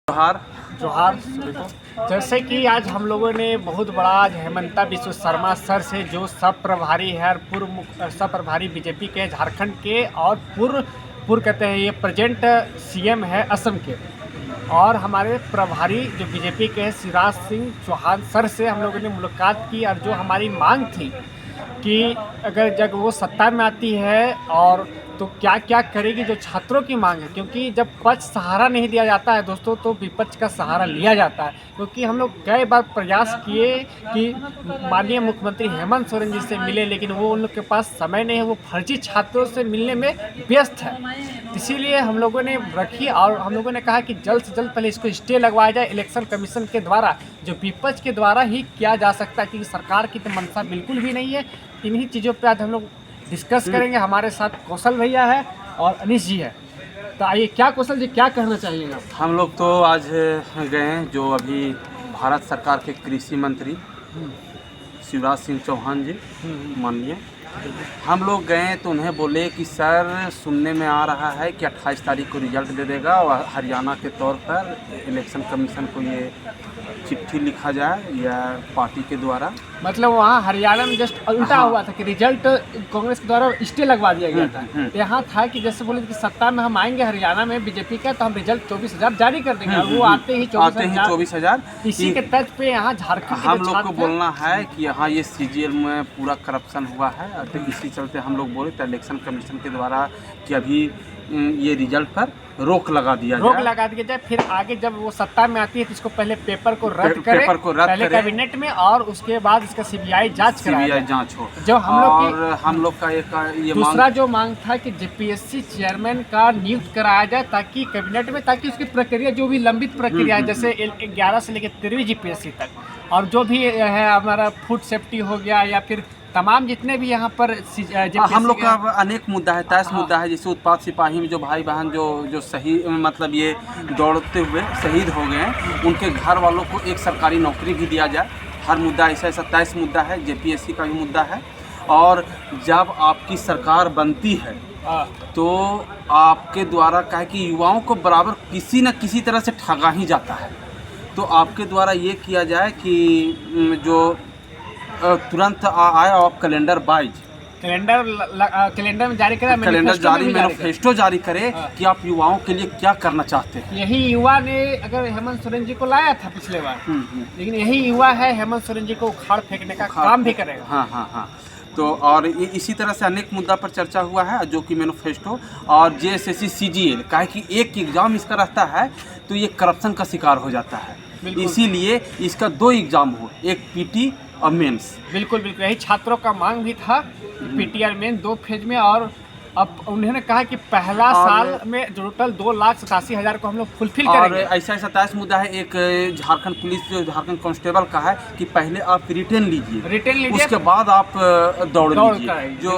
जोहार। जोहार सभी को। जैसे कि आज हम लोगों ने बहुत बड़ा आज हेमंता बिस्व शर्मा सर से, जो सब प्रभारी है और पूर्व सब प्रभारी बीजेपी के झारखंड के, और पूर्व कहते हैं ये प्रेजेंट सीएम है असम के, और हमारे प्रभारी जो बीजेपी के हैं शिवराज सिंह चौहान सर से हम लोगों ने मुलाकात की। और जो हमारी मांग थी कि अगर जब वो सत्ता में आती है और तो क्या क्या करेगी, जो छात्रों की मांग है, क्योंकि जब पक्ष सहारा नहीं दिया जाता है दोस्तों तो विपक्ष का सहारा लिया जाता है। क्योंकि हम लोग कई बार प्रयास किए कि माननीय मुख्यमंत्री हेमंत सोरेन जी से मिले, लेकिन वो उन लोग के पास समय नहीं है, वो फर्जी छात्रों से मिलने में व्यस्त है। इसीलिए हम लोगों ने रखी और हम लोगों ने कहा कि जल्द से जल्द पहले इसको स्टे लगवाया जाए इलेक्शन कमीशन के द्वारा, जो विपक्ष के द्वारा ही किया जा सकता है, क्योंकि सरकार की तो मंशा बिल्कुल भी नहीं है। इन्हीं चीज़ों पे आज हम लोग डिस्कस करेंगे। हमारे साथ कौशल भैया है और अनीश जी है। तो आइए, क्या कौशल जी क्या कहना चाहिएगा? हम लोग तो आज गए हैं, जो अभी भारत सरकार के कृषि मंत्री शिवराज सिंह चौहान जी माननीय, हम लोग गए तो उन्हें बोले कि सर सुनने में आ रहा है कि 28 तारीख को रिजल्ट दे देगा और हरियाणा के तौर पर इलेक्शन कमीशन को ये चिट्ठी लिखा जाए या पार्टी के द्वारा। मतलब वहाँ हरियाणा में जस्ट उल्टा हुआ था कि रिजल्ट कांग्रेस के द्वारा स्टे लगवा दिया गया था। यहाँ था कि जैसे बोले कि सत्ता में हम आएंगे हरियाणा में बीजेपी का, तो हम रिजल्ट 24,000 जारी कर देंगे, और वो आते ही 24,000। इसी के तर्ज पे यहाँ झारखंड हम लोग को बोलना है कि यहाँ ये सीजीएल में पूरा करप्शन हुआ है, तो इसी चलते हम लोग बोले तो इलेक्शन कमीशन के द्वारा कि अभी ये रिजल्ट पर रोक लगा दिया जाए। फिर आगे जब वो सत्ता में आती है तो इसको पहले पेपर को रद्द करे पहले कैबिनेट में, और उसके बाद इसका सीबीआई जांच हो। जो हम लोग का एक ये दूसरा जो मांग था कि जेपीएससी चेयरमैन का नियुक्त कराया जाए, ताकि कैबिनेट में, ताकि उसकी प्रक्रिया जो भी लंबित प्रक्रिया है, जैसे 11 से लेकर 13वीं जीपीएससी तक, और जो भी है हमारा फूड सेफ्टी हो गया या फिर तमाम जितने भी यहाँ पर हम लोग का अनेक मुद्दा है, 23 मुद्दा है। जैसे उत्पाद सिपाही में जो भाई बहन जो सही मतलब ये दौड़ते हुए शहीद हो गए हैं, उनके घर वालों को एक सरकारी नौकरी भी दिया जाए। हर मुद्दा ऐसा 23 मुद्दा है। जेपीएससी का भी मुद्दा है। और जब आपकी सरकार बनती है तो आपके द्वारा क्या है कि युवाओं को बराबर किसी न किसी तरह से ठगा ही जाता है, तो आपके द्वारा ये किया जाए कि जो तुरंत आए और कैलेंडर में जारी करे, मैनिफेस्टो जारी करे कि आप युवाओं के लिए क्या करना चाहते हैं। यही युवा ने अगर हेमंत सोरेन जी को लाया था पिछले बार, लेकिन यही युवा है हेमंत सोरेन जी को उखाड़ फेंकने का काम भी करेगा। हाँ। तो और इसी तरह से अनेक मुद्दा पर चर्चा हुआ है, जो कि मैनिफेस्टो और जेएसएससी सीजीएल का है कि एक एग्जाम इसका रहता है तो ये करप्शन का शिकार हो जाता है। इसीलिए इसका 2 एग्जाम हो, एक पीटी और मेंस। बिल्कुल यही छात्रों का मांग भी था, पीटी और मेन 2 फेज में। और अब उन्होंने कहा कि पहला साल में टोटल 2,87,000 को हम लोग फुलफिल करेंगे। और ऐसा 27 मुद्दा है। एक झारखंड पुलिस जो झारखंड कांस्टेबल का है कि पहले आप रिटर्न लीजिए, उसके बाद आप दौड़ लीजिए। जो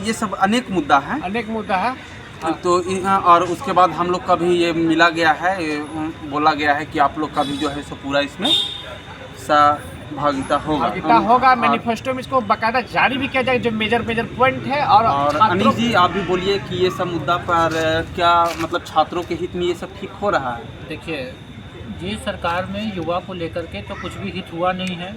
ये सब अनेक मुद्दा है। तो और उसके बाद हम लोग का भी ये मिला गया है, बोला गया है कि आप लोग का भी जो है सो पूरा इसमें सहभागिता होगा। मैनिफेस्टो में इसको बाकायदा जारी भी किया जाए, जो मेजर पॉइंट है। और अनीश जी आप भी बोलिए कि ये सब मुद्दा पर क्या मतलब छात्रों के हित में ये सब ठीक हो रहा है? देखिए, ये सरकार में युवा को लेकर के तो कुछ भी हित हुआ नहीं है,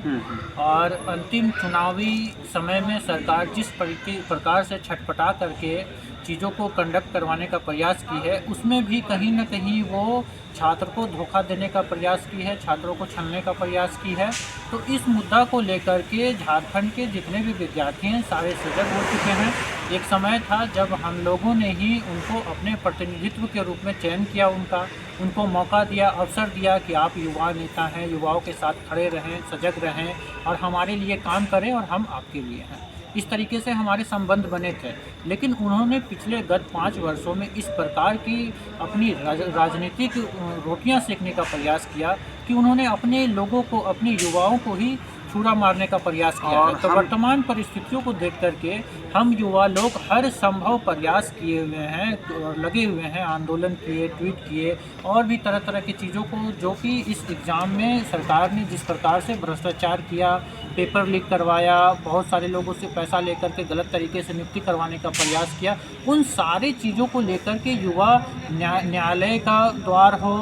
और अंतिम चुनावी समय में सरकार जिस प्रकार से छटपटा करके चीज़ों को कंडक्ट करवाने का प्रयास की है, उसमें भी कहीं न कहीं वो छात्र को धोखा देने का प्रयास की है, छात्रों को छलने का प्रयास की है। तो इस मुद्दा को लेकर के झारखंड के जितने भी विद्यार्थी हैं सारे सजग हो चुके हैं। एक समय था जब हम लोगों ने ही उनको अपने प्रतिनिधित्व के रूप में चयन किया, उनको मौका दिया, अवसर दिया कि आप युवा नेता हैं, युवाओं के साथ खड़े रहें, सजग रहें और हमारे लिए काम करें, और हम आपके लिए हैं। इस तरीके से हमारे संबंध बने थे। लेकिन उन्होंने पिछले गत 5 वर्षों में इस प्रकार की अपनी राजनीतिक रोटियां सेकने का प्रयास किया कि उन्होंने अपने लोगों को, अपने युवाओं को ही छुरा मारने का प्रयास किया है। तो वर्तमान परिस्थितियों को देख करके हम युवा लोग हर संभव प्रयास किए हुए हैं, लगे हुए हैं, आंदोलन किए, ट्वीट किए और भी तरह तरह की चीज़ों को, जो कि इस एग्ज़ाम में सरकार ने जिस प्रकार से भ्रष्टाचार किया, पेपर लीक करवाया, बहुत सारे लोगों से पैसा लेकर के गलत तरीके से नियुक्ति करवाने का प्रयास किया, उन सारी चीज़ों को लेकर के युवा न्यायालय का द्वार हो,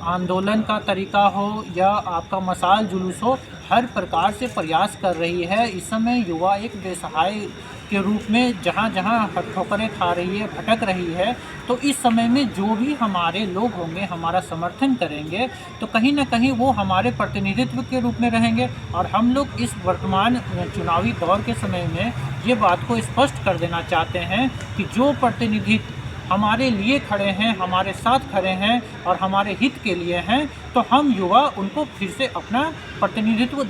आंदोलन का तरीका हो या आपका मसाल जुलूस हो, हर प्रकार से प्रयास कर रही है। इस समय युवा एक बेसहाय के रूप में जहाँ जहाँ ठोकरें खा रही है, भटक रही है, तो इस समय में जो भी हमारे लोग होंगे, हमारा समर्थन करेंगे, तो कहीं ना कहीं वो हमारे प्रतिनिधित्व के रूप में रहेंगे। और हम लोग इस वर्तमान चुनावी दौर के समय में ये बात को स्पष्ट कर देना चाहते हैं कि जो प्रतिनिधित्व हमारे लिए खड़े हैं, हमारे साथ खड़े हैं और हमारे हित के लिए हैं, तो हम युवा उनको फिर से अपना प्रतिनिधित्व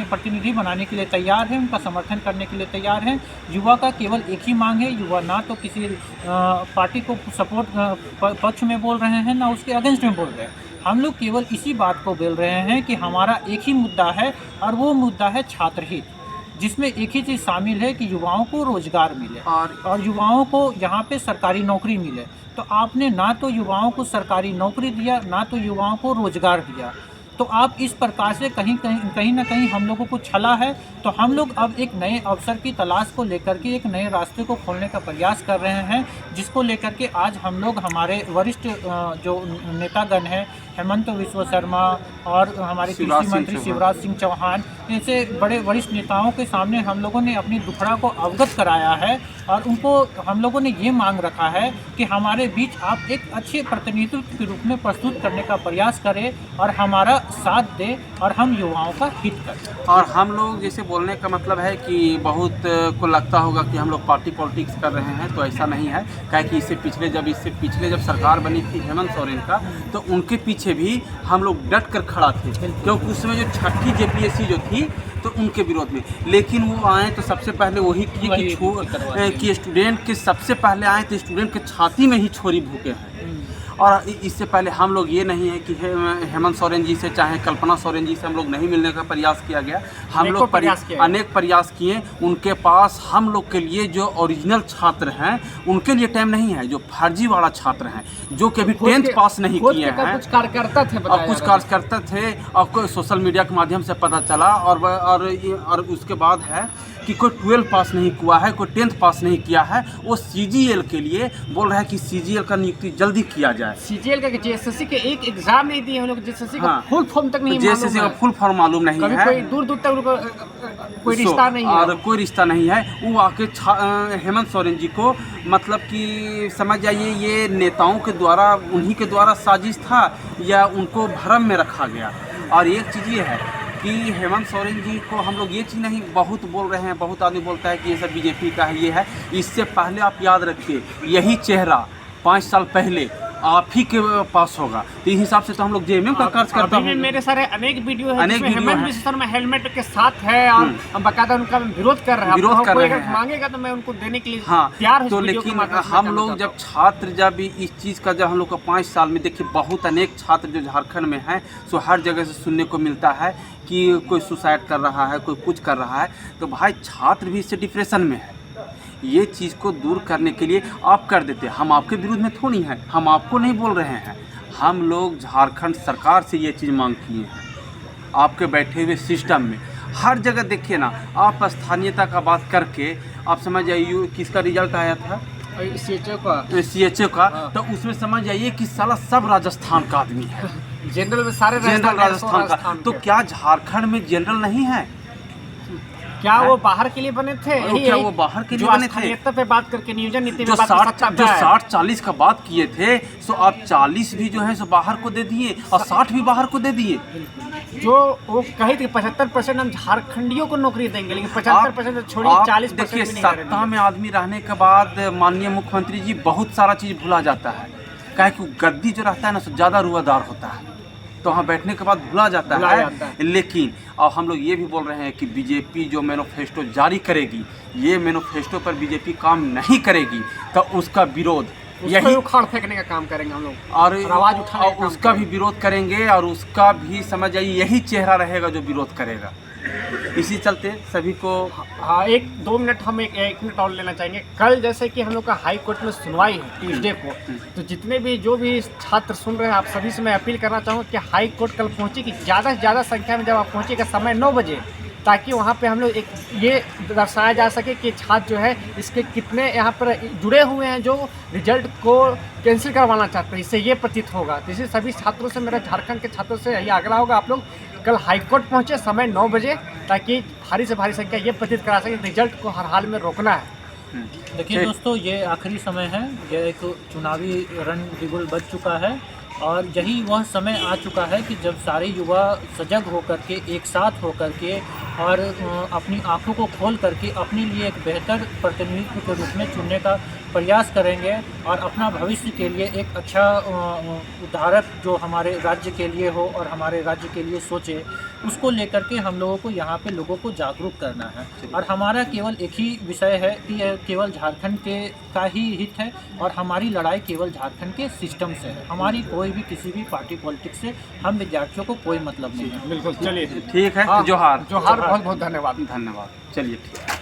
प्रतिनिधि बनाने के लिए तैयार हैं, उनका समर्थन करने के लिए तैयार हैं। युवा का केवल एक ही मांग है, युवा ना तो किसी पार्टी को सपोर्ट पक्ष में बोल रहे हैं, ना उसके अगेंस्ट में बोल रहे हैं। हम लोग केवल इसी बात को बोल रहे हैं कि हमारा एक ही मुद्दा है और वो मुद्दा है छात्र हित, जिसमें एक ही चीज़ शामिल है कि युवाओं को रोजगार मिले और युवाओं को यहाँ पे सरकारी नौकरी मिले। तो आपने ना तो युवाओं को सरकारी नौकरी दिया, ना तो युवाओं को रोजगार दिया, तो आप इस प्रकार से कहीं ना कहीं हम लोगों को छला है। तो हम लोग अब एक नए अवसर की तलाश को लेकर के एक नए रास्ते को खोलने का प्रयास कर रहे हैं, जिसको लेकर के आज हम लोग हमारे वरिष्ठ जो नेतागण हैं, हेमंत बिस्वा शर्मा और हमारे कृषि मंत्री शिवराज सिंह चौहान, ऐसे बड़े वरिष्ठ नेताओं के सामने हम लोगों ने अपनी दुखड़ा को अवगत कराया है और उनको हम लोगों ने ये मांग रखा है कि हमारे बीच आप एक अच्छे प्रतिनिधित्व के रूप में प्रस्तुत करने का प्रयास करें और हमारा साथ दें और हम युवाओं का हित करें। और हम लोग जैसे बोलने का मतलब है कि बहुत को लगता होगा कि हम लोग पार्टी पॉलिटिक्स कर रहे हैं, तो ऐसा नहीं है। क्या कि इससे पिछले जब सरकार बनी थी हेमंत सोरेन का, तो उनके पीछे भी हम लोग डट कर खड़ा थे, क्योंकि उसमें जो छठी जेपीएससी जो थी तो उनके विरोध में, लेकिन वो आए तो सबसे पहले वही किए कि स्टूडेंट के सबसे पहले आए तो स्टूडेंट के छाती में ही छोरी भूके हैं। और इससे पहले हम लोग ये नहीं है कि हेमंत सोरेन जी से चाहे कल्पना सोरेन जी से हम लोग नहीं मिलने का प्रयास किया गया। हम लोग अनेक प्रयास किए। उनके पास हम लोग के लिए जो ओरिजिनल छात्र हैं उनके लिए टाइम नहीं है, जो फर्जी वाला छात्र हैं, जो कि अभी 10th पास नहीं किए हैं, कुछ कार्यकर्ता थे और कुछ कार्यकर्ता थे और कोई सोशल मीडिया के माध्यम से पता चला। और उसके बाद है कि कोई 12 पास नहीं हुआ है, कोई 10th पास नहीं किया है, वो सीजीएल के लिए बोल रहा है कि सीजीएल का नियुक्ति जल्दी किया जाए। सीजीएल का जेएसएससी के एक एग्जाम नहीं दिए हम लोग, जेएसएससी का फुल फॉर्म तक नहीं, जेएसएससी का फुल फॉर्म मालूम नहीं है, कोई दूर दूर तक कोई रिश्ता नहीं है और कोई रिश्ता नहीं है। वो आके हेमंत सोरेन जी को मतलब कि समझ जाइए ये नेताओं के द्वारा, उन्हीं के द्वारा साजिश था या उनको भ्रम में रखा गया। और एक चीज़ ये है कि हेमंत सोरेन जी को हम लोग ये चीज़ नहीं, बहुत बोल रहे हैं, बहुत आदमी बोलता है कि ये सब बीजेपी का है, ये है। इससे पहले आप याद रखिए यही चेहरा 5 साल पहले आप ही के पास होगा। तो इस हिसाब से तो हम लोग जेएमएम का कार्य करता हूँ। मेरे सारे अनेक वीडियो है, हेमंत बिस्वा शर्मा हेलमेट के साथ है और बकायदा उनका विरोध कर रहे हैं। मांगेगा तो मैं उनको देने के लिए तैयार हूं। तो लेकिन हम लोग जब छात्र जब इस चीज़ का जब हम लोग को 5 साल में देखिए बहुत अनेक छात्र जो झारखंड में हैं, सो हर जगह से सुनने को मिलता है कि कोई सुसाइड कर रहा है, कोई कुछ कर रहा है। तो भाई छात्र भी इससे डिप्रेशन में है। ये चीज़ को दूर करने के लिए आप कर देते, हम आपके विरुद्ध में थोड़ी हैं, हम आपको नहीं बोल रहे हैं। हम लोग झारखंड सरकार से ये चीज़ मांग किए हैं। आपके बैठे हुए सिस्टम में हर जगह देखिए ना, आप स्थानीयता का बात करके आप समझ जाइए किसका रिजल्ट आया था, CHO का, तो उसमें समझ जाइए कि साला सब राजस्थान का आदमी है, जनरल में सारे जनरल राजस्थान का। तो क्या झारखंड में जनरल नहीं है? क्या वो बाहर के लिए बने थे? क्या वो बाहर के लिए बने थे? पे बात करके नियोजन नीति जो 60-40 का बात किए थे, सो आप 40 भी जो है सो बाहर को दे दिए और 60 भी बाहर को दे दिए। जो वो कही थी 75% हम झारखंडियों को नौकरी देंगे, लेकिन 75% छोड़िए 40%। देखिए सत्ता में आदमी रहने के बाद माननीय मुख्यमंत्री जी बहुत सारा चीज़ भुला जाता है। क्या कि गद्दी जो रहता है ना सो ज़्यादा रुआदार होता है, तो वहाँ बैठने के बाद भुला जाता है। लेकिन और हम लोग ये भी बोल रहे हैं कि बीजेपी जो मैनिफेस्टो जारी करेगी, ये मैनिफेस्टो पर बीजेपी काम नहीं करेगी तो उसका विरोध यही उखाड़ फेंकने का काम करेंगे हम लोग, और आवाज़ उठा उसका भी विरोध करेंगे और उसका भी समझ जाइए यही चेहरा रहेगा जो विरोध करेगा। इसी चलते सभी को 1-2 मिनट हम एक मिनट और लेना चाहेंगे। कल जैसे कि हम लोग का हाई कोर्ट में सुनवाई है ट्यूसडे को, तो जितने भी जो भी छात्र सुन रहे हैं आप सभी से मैं अपील करना चाहूँगा कि हाई कोर्ट कल पहुँचे, कि ज़्यादा से ज़्यादा संख्या में जब आप पहुँचेगा, समय 9 बजे ताकि वहाँ पे हम लोग एक ये दर्शाया जा सके कि छात्र जो है इसके कितने यहाँ पर जुड़े हुए हैं जो रिजल्ट को कैंसिल करवाना चाहते हैं। इससे ये प्रतीत होगा। तो इसलिए सभी छात्रों से, मेरा झारखंड के छात्रों से यही आग्रह होगा, आप लोग कल हाईकोर्ट पहुँचे समय 9 बजे, ताकि भारी से भारी संख्या ये प्रतीत करा सके रिजल्ट को हर हाल में रोकना है। देखिए दोस्तों, ये आखिरी समय है, ये एक चुनावी रण बिगुल बज चुका है और यही वह समय आ चुका है कि जब सारे युवा सजग होकर के, एक साथ होकर के और अपनी आंखों को खोल करके अपने लिए एक बेहतर प्रतिनिधित्व के रूप में चुनने का प्रयास करेंगे और अपना भविष्य के लिए एक अच्छा उदाहरक जो हमारे राज्य के लिए हो और हमारे राज्य के लिए सोचे, उसको लेकर के हम लोगों को यहाँ पे लोगों को जागरूक करना है। और हमारा केवल एक ही विषय है कि यह केवल झारखंड के का ही हित है और हमारी लड़ाई केवल झारखंड के सिस्टम से है। हमारी कोई भी किसी भी पार्टी पॉलिटिक्स से हम विद्यार्थियों को कोई मतलब नहीं है। बिल्कुल, चलिए ठीक है। जोहार। जोहार, बहुत बहुत धन्यवाद। धन्यवाद। चलिए ठीक है।